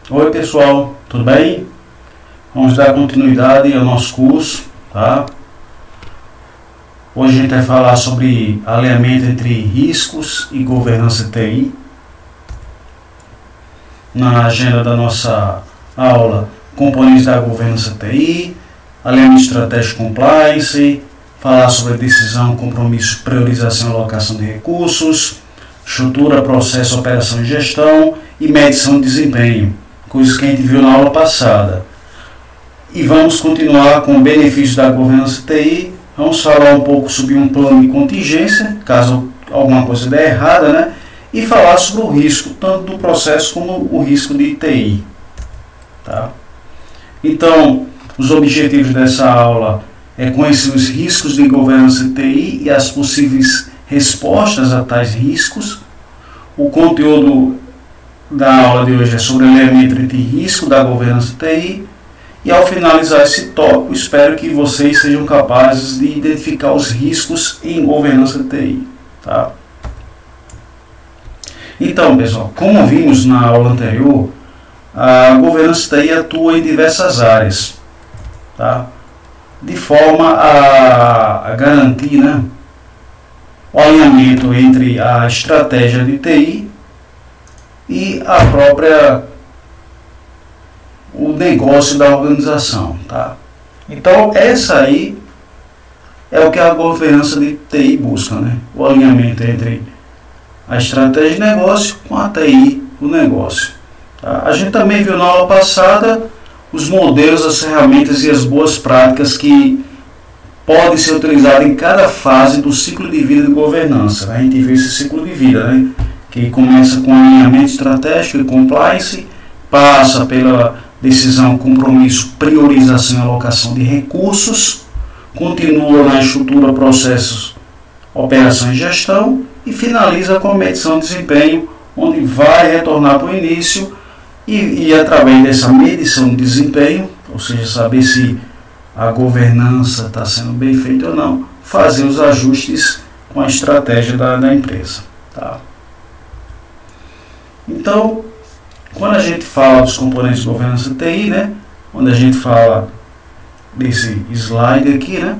Oi pessoal, tudo bem? Vamos dar continuidade ao nosso curso, tá? Hoje a gente vai falar sobre alinhamento entre riscos e governança TI. Na agenda da nossa aula, componentes da governança TI, alinhamento estratégico compliance, falar sobre decisão, compromisso, priorização e alocação de recursos, estrutura, processo, operação e gestão e medição de desempenho, coisas que a gente viu na aula passada. E vamos continuar com o benefício da governança TI. Vamos falar um pouco sobre um plano de contingência, caso alguma coisa dê errada, né? E falar sobre o risco, tanto do processo como o risco de TI. Tá? Então, os objetivos dessa aula é conhecer os riscos de governança TI e as possíveis respostas a tais riscos. O conteúdo da aula de hoje é sobre o alinhamento entre risco da governança TI. E ao finalizar esse tópico, espero que vocês sejam capazes de identificar os riscos em governança TI. Tá? Então, pessoal, como vimos na aula anterior, a governança TI atua em diversas áreas, tá? De forma a garantir, né, o alinhamento entre a estratégia de TI e a própria o negócio da organização, tá? Então essa aí é o que a governança de TI busca, né? O alinhamento entre a estratégia de negócio com a TI do negócio. Tá? A gente também viu na aula passada os modelos, as ferramentas e as boas práticas que podem ser utilizadas em cada fase do ciclo de vida de governança. A gente vê esse ciclo de vida, né? Que começa com alinhamento estratégico e compliance, passa pela decisão, compromisso, priorização e alocação de recursos, continua na estrutura, processos, operação e gestão e finaliza com a medição de desempenho, onde vai retornar para o início e através dessa medição de desempenho, ou seja, saber se a governança está sendo bem feita ou não, fazer os ajustes com a estratégia da empresa. Tá? Então, quando a gente fala dos componentes de governança TI, né, quando a gente fala desse slide aqui, né,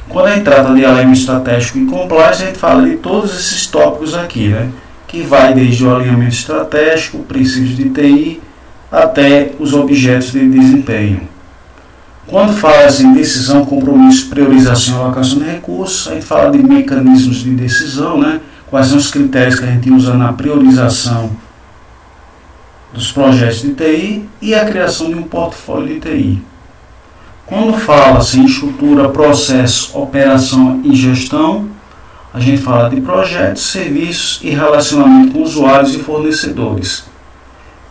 quando a gente trata de alinhamento estratégico e compliance, a gente fala de todos esses tópicos aqui, né, que vai desde o alinhamento estratégico, princípios de TI, até os objetos de desempenho. Quando fala em decisão, compromisso, priorização e alocação de recursos, a gente fala de mecanismos de decisão, né, quais são os critérios que a gente usa na priorização dos projetos de TI e a criação de um portfólio de TI. Quando fala-se em estrutura, processo, operação e gestão, a gente fala de projetos, serviços e relacionamento com usuários e fornecedores.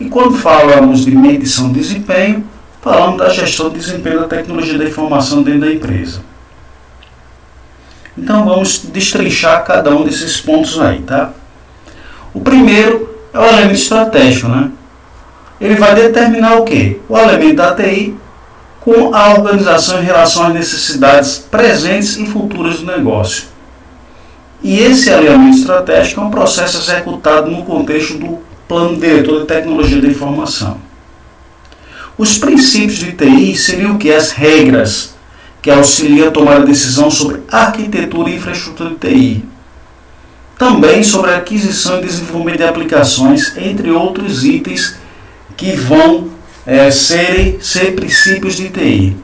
E quando falamos de medição de desempenho, falamos da gestão de desempenho da tecnologia da informação dentro da empresa. Então vamos destrinchar cada um desses pontos aí, tá? O primeiro é o elemento estratégico, né? Ele vai determinar o quê? O elemento da TI com a organização em relação às necessidades presentes e futuras do negócio. E esse alinhamento estratégico é um processo executado no contexto do Plano Diretor de Tecnologia da Informação. Os princípios de TI seriam o que? As regras que auxiliam a tomar a decisão sobre arquitetura e infraestrutura de TI. Também sobre a aquisição e desenvolvimento de aplicações, entre outros itens que vão ser princípios de TI.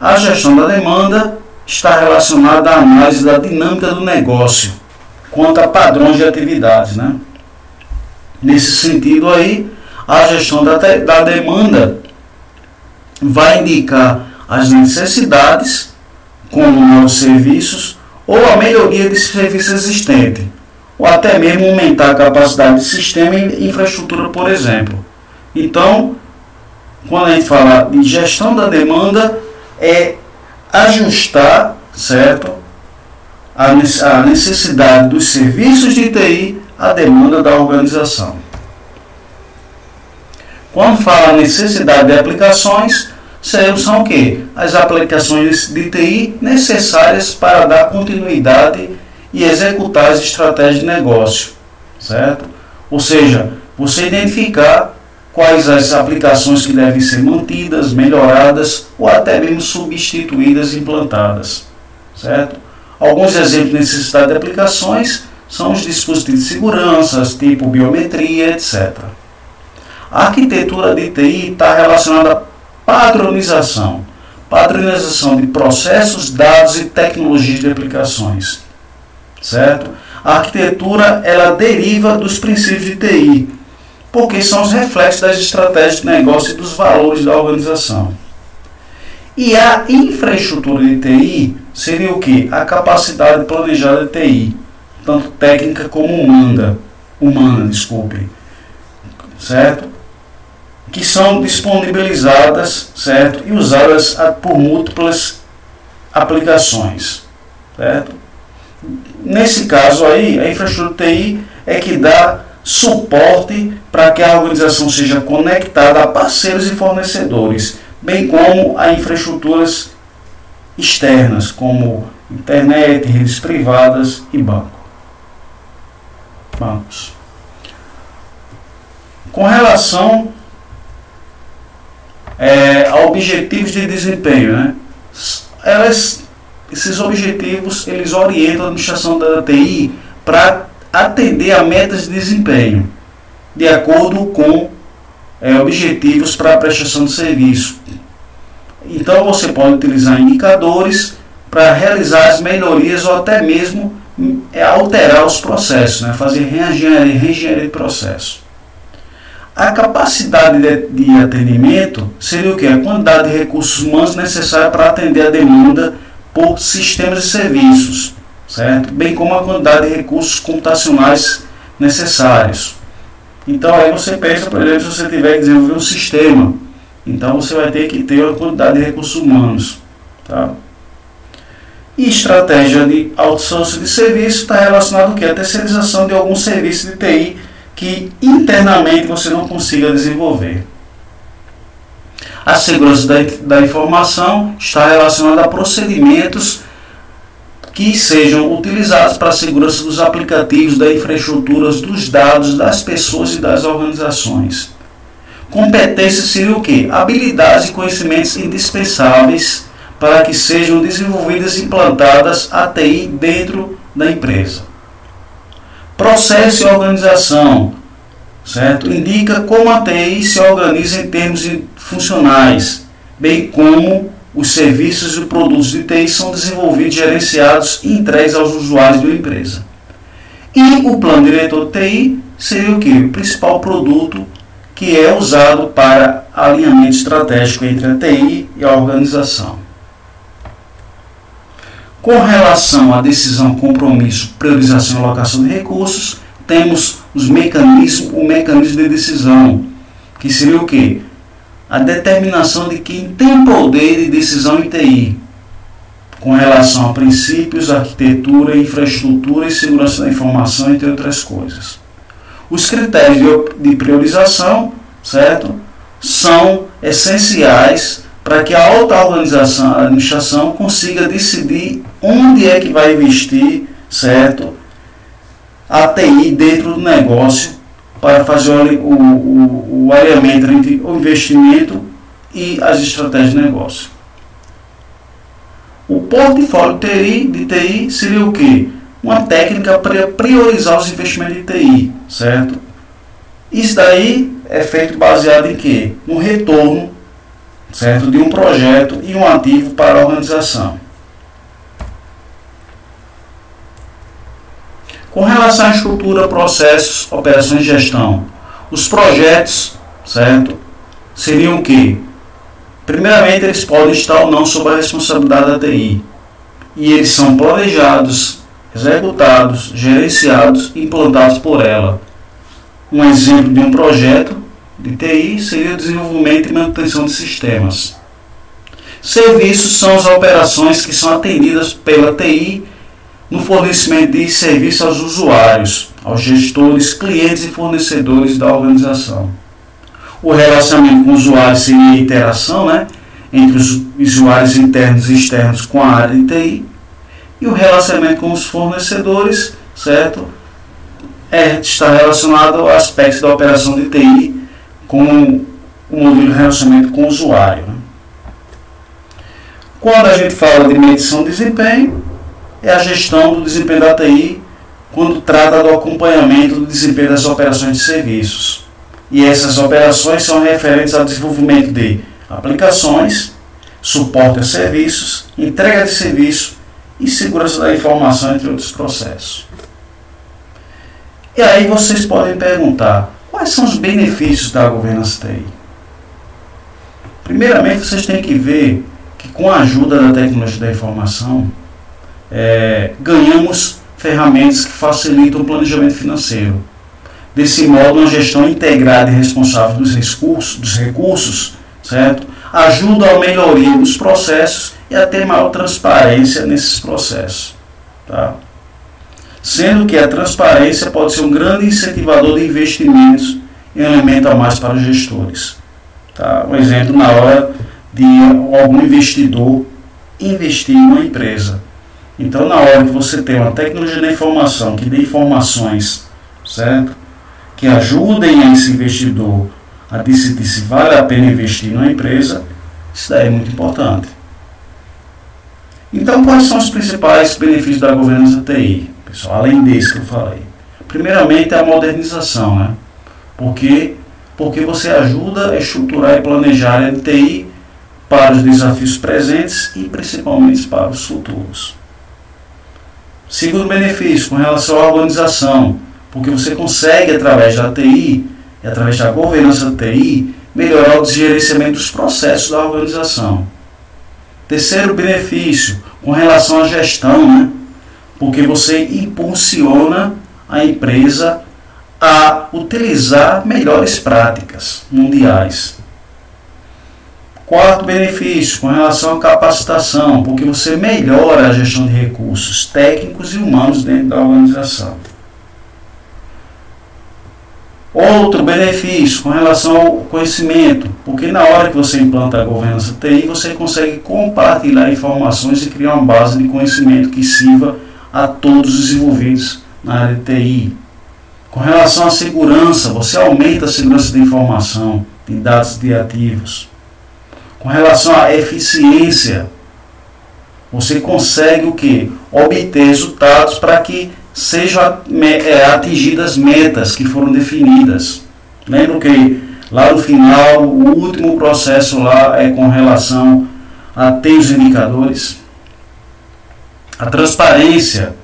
A gestão da demanda está relacionada à análise da dinâmica do negócio quanto a padrões de atividades, né? Nesse sentido aí, a gestão da demanda vai indicar as necessidades, como novos serviços ou a melhoria de serviço existente, ou até mesmo aumentar a capacidade de sistema e infraestrutura, por exemplo. Então, quando a gente fala de gestão da demanda, é ajustar, certo, a necessidade dos serviços de TI à demanda da organização. Quando fala necessidade de aplicações, são o quê? As aplicações de TI necessárias para dar continuidade e executar as estratégias de negócio, certo? Ou seja, você identificar quais as aplicações que devem ser mantidas, melhoradas ou até mesmo substituídas e implantadas, certo? Alguns exemplos de necessidade de aplicações são os dispositivos de segurança, tipo biometria, etc. A arquitetura de TI está relacionada à padronização de processos, dados e tecnologias de aplicações, certo? A arquitetura ela deriva dos princípios de TI, porque são os reflexos das estratégias de negócio e dos valores da organização. E a infraestrutura de TI seria o que? A capacidade planejada de TI, tanto técnica como humana, certo? Que são disponibilizadas, certo? E usadas por múltiplas aplicações, certo? Nesse caso aí, a infraestrutura de TI é que dá suporte para que a organização seja conectada a parceiros e fornecedores, bem como a infraestruturas externas, como internet, redes privadas e bancos. Com relação a objetivos de desempenho, né? Esses objetivos eles orientam a administração da TI para atender a metas de desempenho, de acordo com objetivos para a prestação de serviço. Então você pode utilizar indicadores para realizar as melhorias ou até mesmo alterar os processos, né? Fazer reengenharia de processo. A capacidade de atendimento seria o que? A quantidade de recursos humanos necessária para atender a demanda por sistemas e serviços, certo? Bem como a quantidade de recursos computacionais necessários. Então aí você pensa, por exemplo, se você tiver que desenvolver um sistema, então você vai ter que ter uma quantidade de recursos humanos, tá? E estratégia de outsourcing de serviço está relacionado ao que? A terceirização de algum serviço de TI que internamente você não consiga desenvolver. A segurança da informação está relacionada a procedimentos que sejam utilizados para a segurança dos aplicativos, da infraestrutura, dos dados, das pessoas e das organizações. Competência seria o quê? Habilidades e conhecimentos indispensáveis para que sejam desenvolvidas e implantadas a TI dentro da empresa. Processo e organização, certo? Indica como a TI se organiza em termos funcionais, bem como os serviços e produtos de TI são desenvolvidos, gerenciados e entregues aos usuários de uma empresa. E o plano diretor de TI seria o quê? O principal produto que é usado para alinhamento estratégico entre a TI e a organização. Com relação à decisão, compromisso, priorização e alocação de recursos, temos o mecanismo de decisão, que seria o quê? A determinação de quem tem poder de decisão em TI, com relação a princípios, arquitetura, infraestrutura e segurança da informação, entre outras coisas. Os critérios de priorização, certo, são essenciais para que a alta organização, a administração, consiga decidir onde é que vai investir, certo, a TI dentro do negócio para fazer o alinhamento entre o investimento e as estratégias de negócio. O portfólio de TI seria o quê? Uma técnica para priorizar os investimentos de TI, certo? Isso daí é feito baseado em quê? No retorno, certo, de um projeto e um ativo para a organização. Com relação à estrutura, processos, operações de gestão, os projetos, certo, seriam o quê? Primeiramente, eles podem estar ou não sob a responsabilidade da TI. E eles são planejados, executados, gerenciados e implantados por ela. Um exemplo de um projeto de TI seria o desenvolvimento e manutenção de sistemas. Serviços são as operações que são atendidas pela TI no fornecimento de serviços aos usuários, aos gestores, clientes e fornecedores da organização. O relacionamento com o usuário seria a interação, né, entre os usuários internos e externos com a área de TI. E o relacionamento com os fornecedores, certo, está relacionado ao aspecto da operação de TI com o modelo de relacionamento com o usuário. Né? Quando a gente fala de medição de desempenho, é a gestão do desempenho da TI quando trata do acompanhamento do desempenho das operações de serviços. E essas operações são referentes ao desenvolvimento de aplicações, suporte a serviços, entrega de serviço e segurança da informação, entre outros processos. E aí vocês podem perguntar, quais são os benefícios da governança TI? Primeiramente, vocês têm que ver que com a ajuda da tecnologia da informação, ganhamos ferramentas que facilitam o planejamento financeiro. Desse modo, uma gestão integrada e responsável dos recursos, certo? Ajuda a melhoria dos processos e a ter maior transparência nesses processos. Tá? Sendo que a transparência pode ser um grande incentivador de investimentos e um elemento a mais para os gestores. Tá? Um exemplo, na hora de algum investidor investir em uma empresa. Então, na hora que você tem uma tecnologia da informação que dê informações, certo? Que ajudem esse investidor a decidir se vale a pena investir numa empresa, isso daí é muito importante. Então, quais são os principais benefícios da governança TI, pessoal, além desse que eu falei? Primeiramente, a modernização, né? Porque você ajuda a estruturar e planejar a área de TI para os desafios presentes e principalmente para os futuros. Segundo benefício, com relação à organização, porque você consegue, através da TI e através da governança da TI, melhorar o gerenciamento dos processos da organização. Terceiro benefício, com relação à gestão, né? Porque você impulsiona a empresa a utilizar melhores práticas mundiais. Quarto benefício, com relação à capacitação, porque você melhora a gestão de recursos técnicos e humanos dentro da organização. Outro benefício, com relação ao conhecimento, porque na hora que você implanta a governança TI, você consegue compartilhar informações e criar uma base de conhecimento que sirva a todos os envolvidos na área de TI. Com relação à segurança, você aumenta a segurança da informação, de dados de ativos. Com relação à eficiência, você consegue o quê? Obter resultados para que sejam atingidas metas que foram definidas. Lembra que lá no final, o último processo lá é com relação a ter os indicadores. A transparência,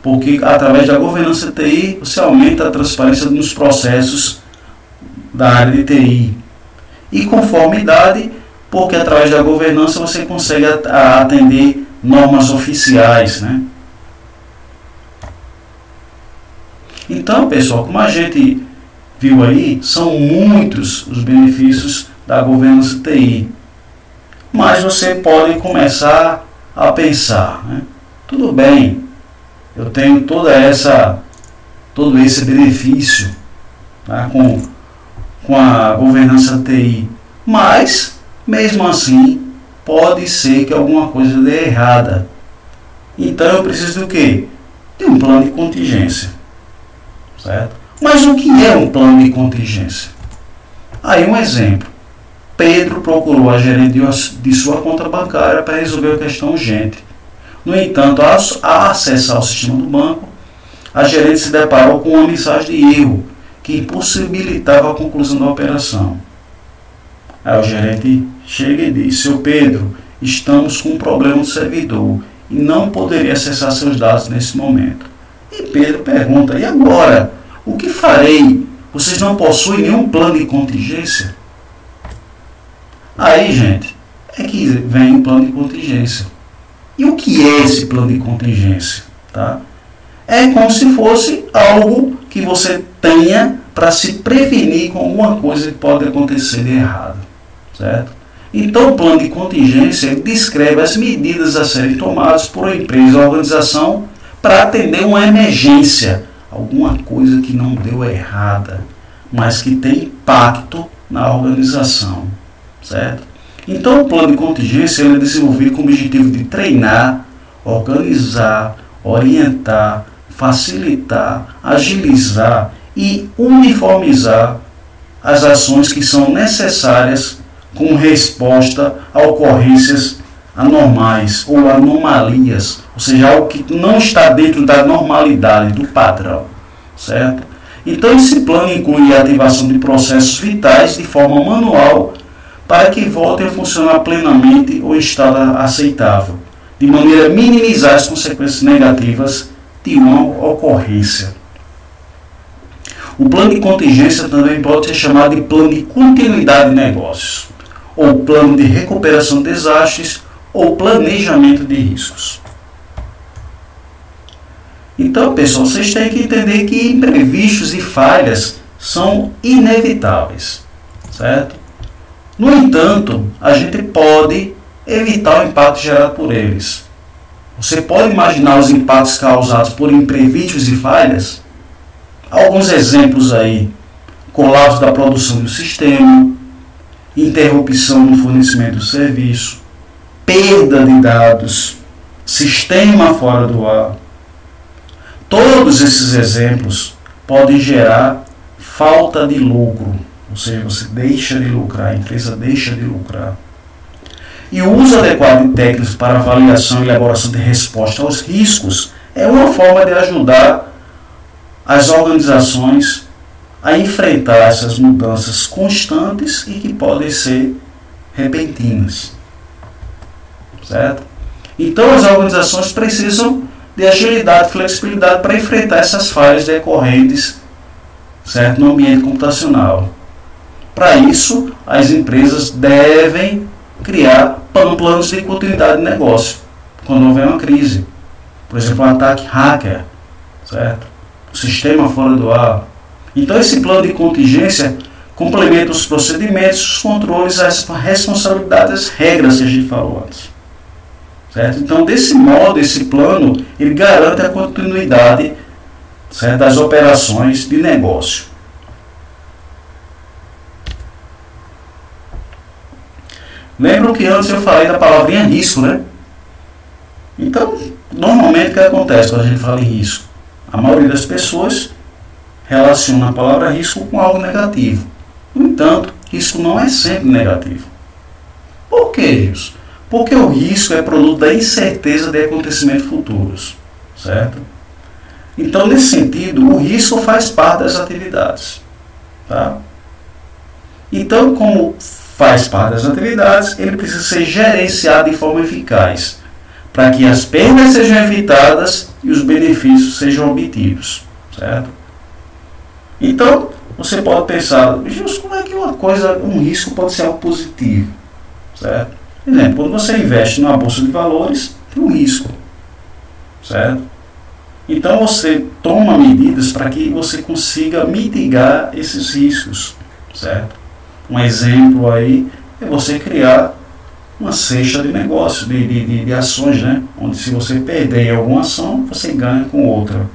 porque através da governança TI, você aumenta a transparência nos processos da área de TI. E conformidade, porque através da governança você consegue atender normas oficiais, né? Então, pessoal, como a gente viu aí, são muitos os benefícios da governança TI. Mas você pode começar a pensar, né? Tudo bem, eu tenho todo esse benefício, tá, com a governança TI, mas mesmo assim pode ser que alguma coisa dê errada. Então eu preciso do quê? De um plano de contingência, certo? Mas o que é um plano de contingência? Aí um exemplo. Pedro procurou a gerente de sua conta bancária para resolver a questão urgente. No entanto, ao acessar o sistema do banco, a gerente se deparou com uma mensagem de erro que impossibilitava a conclusão da operação. Aí o gerente chega e diz: seu Pedro, estamos com um problema no servidor e não poderia acessar seus dados nesse momento. E Pedro pergunta: e agora? O que farei? Vocês não possuem nenhum plano de contingência? Aí, gente, é que vem o plano de contingência. E o que é esse plano de contingência? Tá? É como se fosse algo que você tenha para se prevenir com alguma coisa que pode acontecer de errado. Certo? Então, o plano de contingência descreve as medidas a serem tomadas por uma empresa ou organização para atender uma emergência, alguma coisa que não deu errada, mas que tem impacto na organização. Certo? Então, o plano de contingência é desenvolvido com o objetivo de treinar, organizar, orientar, facilitar, agilizar e uniformizar as ações que são necessárias como resposta a ocorrências anormais ou anomalias, ou seja, algo que não está dentro da normalidade, do padrão, certo? Então esse plano inclui a ativação de processos vitais de forma manual para que voltem a funcionar plenamente ou em estado aceitável, de maneira a minimizar as consequências negativas de uma ocorrência. O plano de contingência também pode ser chamado de plano de continuidade de negócios, ou plano de recuperação de desastres, ou planejamento de riscos. Então, pessoal, vocês têm que entender que imprevistos e falhas são inevitáveis, certo? No entanto, a gente pode evitar o impacto gerado por eles. Você pode imaginar os impactos causados por imprevistos e falhas? Alguns exemplos aí: colapso da produção do sistema, interrupção no fornecimento do serviço, perda de dados, sistema fora do ar. Todos esses exemplos podem gerar falta de lucro, ou seja, você deixa de lucrar, a empresa deixa de lucrar. E o uso adequado de técnicas para avaliação e elaboração de resposta aos riscos é uma forma de ajudar as organizações a enfrentar essas mudanças constantes e que podem ser repentinas, certo? Então as organizações precisam de agilidade e flexibilidade para enfrentar essas falhas decorrentes, certo, no ambiente computacional. Para isso, as empresas devem criar planos de continuidade de negócio quando houver uma crise. Por exemplo, um ataque hacker, certo? O sistema fora do ar. Então esse plano de contingência complementa os procedimentos, os controles, as responsabilidades, as regras que a gente falou antes. Certo? Então, desse modo, esse plano ele garante a continuidade, certo, das operações de negócio. Lembram que antes eu falei da palavrinha risco, né? Então, normalmente o que acontece quando a gente fala em risco? A maioria das pessoas relaciona a palavra risco com algo negativo. No entanto, risco não é sempre negativo. Por que, Gilson? Porque o risco é produto da incerteza de acontecimentos futuros, certo? Então, nesse sentido, o risco faz parte das atividades, tá? Então, como faz parte das atividades, ele precisa ser gerenciado de forma eficaz, para que as perdas sejam evitadas e os benefícios sejam obtidos, certo? Então, você pode pensar, Gilson, como é que um risco pode ser algo positivo, certo? Por exemplo, quando você investe numa bolsa de valores, tem um risco, certo? Então você toma medidas para que você consiga mitigar esses riscos, certo? Um exemplo aí é você criar uma cesta de negócio, de ações, né? Onde se você perder em alguma ação, você ganha com outra.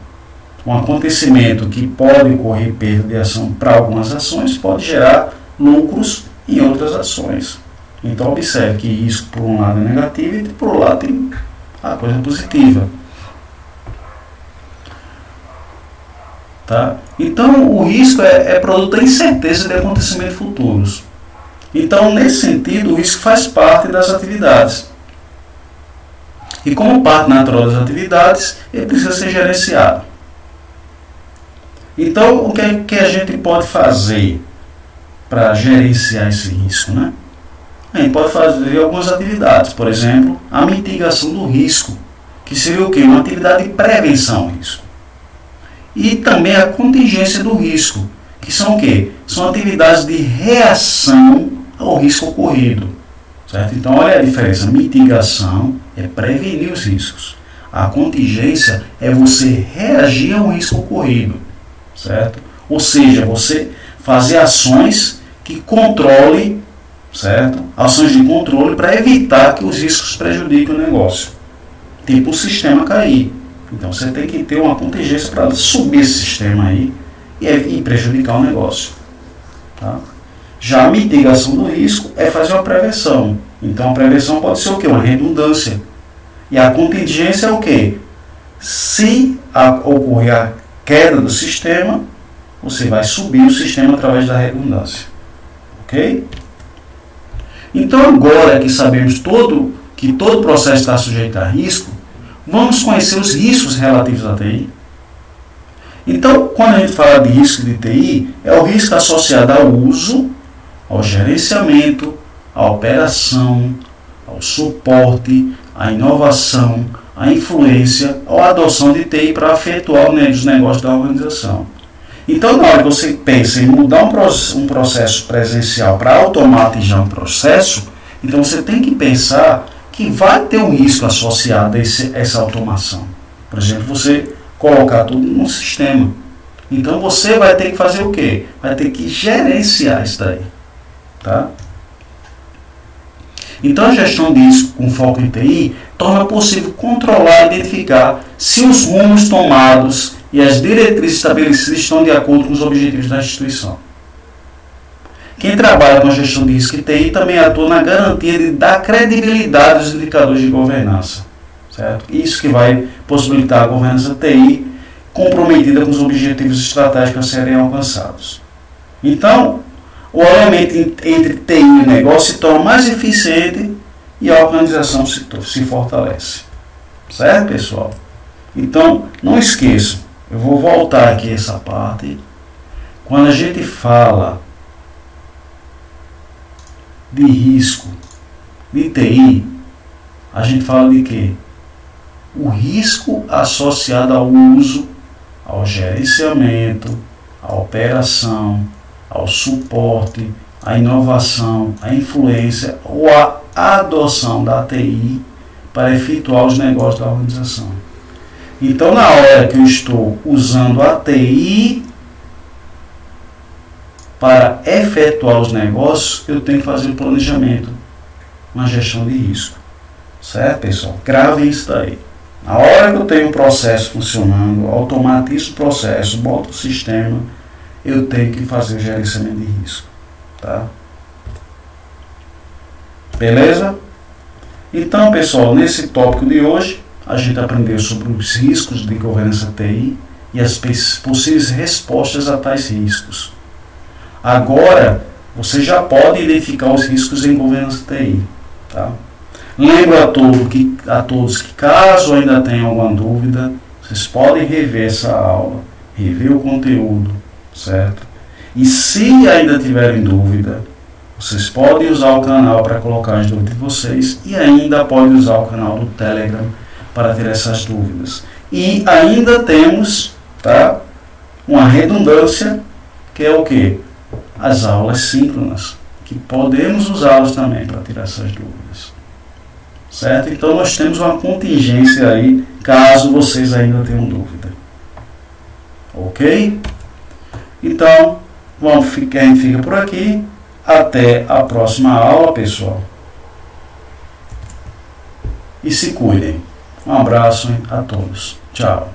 Um acontecimento que pode ocorrer perda de ação para algumas ações pode gerar lucros em outras ações. Então observe que risco por um lado é negativo e por outro lado tem a coisa positiva. Tá? Então o risco é produto da incerteza de acontecimentos futuros. Então nesse sentido o risco faz parte das atividades. E como parte natural das atividades, ele precisa ser gerenciado. Então o que é que a gente pode fazer para gerenciar esse risco, né? A gente pode fazer algumas atividades, por exemplo, a mitigação do risco, que seria o quê? Uma atividade de prevenção ao risco. E também a contingência do risco, que são o quê? São atividades de reação ao risco ocorrido, certo? Então, olha a diferença. Mitigação é prevenir os riscos. A contingência é você reagir ao risco ocorrido, certo? Ou seja, você fazer ações que controlem, certo? Ações de controle para evitar que os riscos prejudiquem o negócio. Tipo o sistema cair. Então você tem que ter uma contingência para subir esse sistema aí e prejudicar o negócio. Tá? Já a mitigação do risco é fazer uma prevenção. Então a prevenção pode ser o quê? Uma redundância. E a contingência é o quê? Se ocorrer a queda do sistema, você vai subir o sistema através da redundância. Ok? Então, agora que sabemos que todo processo está sujeito a risco, vamos conhecer os riscos relativos à TI. Então, quando a gente fala de risco de TI, é o risco associado ao uso, ao gerenciamento, à operação, ao suporte, à inovação, à influência ou à adoção de TI para efetuar os negócios da organização. Então, na hora que você pensa em mudar um processo presencial para automatizar um processo, então você tem que pensar que vai ter um risco associado a essa automação. Por exemplo, você colocar tudo no sistema. Então, você vai ter que fazer o quê? Vai ter que gerenciar isso daí. Tá? Então, a gestão de risco com foco em TI torna possível controlar e identificar se os rumos tomados e as diretrizes estabelecidas estão de acordo com os objetivos da instituição. Quem trabalha com a gestão de risco em TI também atua na garantia da credibilidade dos indicadores de governança. Certo? Isso que vai possibilitar a governança TI comprometida com os objetivos estratégicos a serem alcançados. Então, o alinhamento entre TI e negócio se torna mais eficiente e a organização se fortalece. Certo, pessoal? Então, não esqueçam, eu vou voltar aqui essa parte. Quando a gente fala de risco de TI, a gente fala de quê? O risco associado ao uso, ao gerenciamento, à operação, ao suporte, à inovação, à influência ou à adoção da TI para efetuar os negócios da organização. Então, na hora que eu estou usando a TI para efetuar os negócios, eu tenho que fazer um planejamento, uma gestão de risco. Certo, pessoal? Gravem isso daí. Na hora que eu tenho um processo funcionando, automatizo o processo, boto o sistema, eu tenho que fazer o gerenciamento de risco. Tá? Beleza? Então, pessoal, nesse tópico de hoje, a gente aprendeu sobre os riscos de governança TI e as possíveis respostas a tais riscos. Agora, você já pode identificar os riscos em governança TI. Tá? Lembro a todos que, caso ainda tenham alguma dúvida, vocês podem rever essa aula, rever o conteúdo, certo? E se ainda tiverem dúvida, vocês podem usar o canal para colocar as dúvidas de vocês e ainda podem usar o canal do Telegram para ter essas dúvidas. E ainda temos, tá, uma redundância, que é o quê? As aulas síncronas, que podemos usá-las também para tirar essas dúvidas. Certo? Então nós temos uma contingência aí, caso vocês ainda tenham dúvida. Ok? Então, a gente fica por aqui. Até a próxima aula, pessoal. E se cuidem. Um abraço a todos. Tchau.